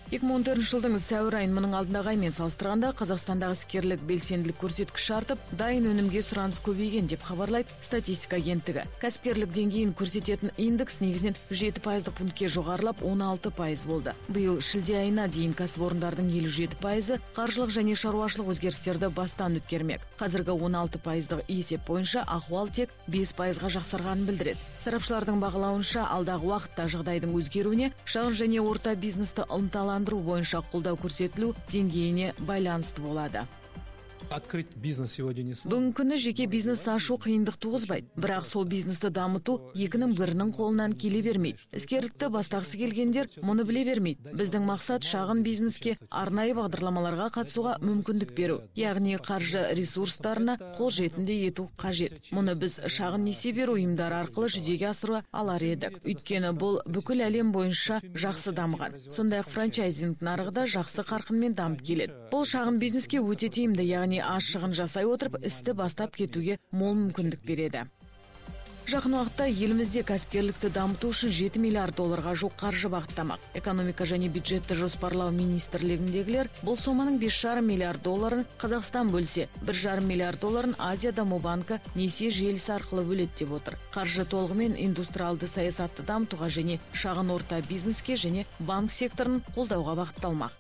2014 жылдың сәуір айын мұның алдындағы аймен салыстырғанда Қазақстандағы іскерлік белсенділік көрсеткіші артып, дайын өнімге сұраныс көбейген деп хабарлайды статистика агенттігі. Кәсіпкерлік деңгейін көрсететін индекс негізінен 7% пунктке жоғарылап 16% болды. Биыл шілде айына дейін кәсіпорындардың 57% қаржылық және шаруашылық өзгерістерді бастан өткермек. Қазіргі 16% есеп бойынша ахуал тек 5%-ға жақсарғанын білдіреді. Сарапшылардың бағалауынша, алдағы уақытта жағдайдың өзгеруіне шағын және орта бизнесті ынталандыру бойынша қолдау көрсетілу деңгейіне байланысты болады. Открыть бизнес сегодня не сложно. Бүгінгі күні жеке бизнес ашу қиындық туғызбайды, бірақ сол бизнесті дамыту екінің бірінің қолынан келе бермейді. Іскерлікті бастағысы келгендер мұны біле бермейді. Біздің мақсат шағын бизнеске арнайы бағдарламаларға қатысуға мүмкіндік беру, яғни қаржы ресурстарына қолжетімді ету қажет. Мұны біз шағын несие беру ұйымдары арқылы жүзеге асыруға алар едік. Өйткені бұл бүкіл әлем бойынша жақсы дамыған. Сондай-ақ франчайзинг нарығы да жақсы қарқынмен дамып келеді. Бұл шағын бизнеске өте тиімді, яғни аз шығын жасай отырып істі бастап кетуге мол мүмкіндік береді. Жақын уақытта елімізде кәсіпкерлікті дамыту үшін 7 миллиард долларға жуық қаржы бағыттамақ. Экономика және бюджетті жоспарлау министрлігіндегілер бұл соманың 5,5 миллиард долларын Қазақстан бөлсе, 1,5 миллиард долларын Азия даму банкі несие желісі арқылы бөледі деп отыр. Қаржы толығымен индустриалды саясатты дамытуға және шағын орта бизнеске және банк секторын қолдауға бағытталмақ.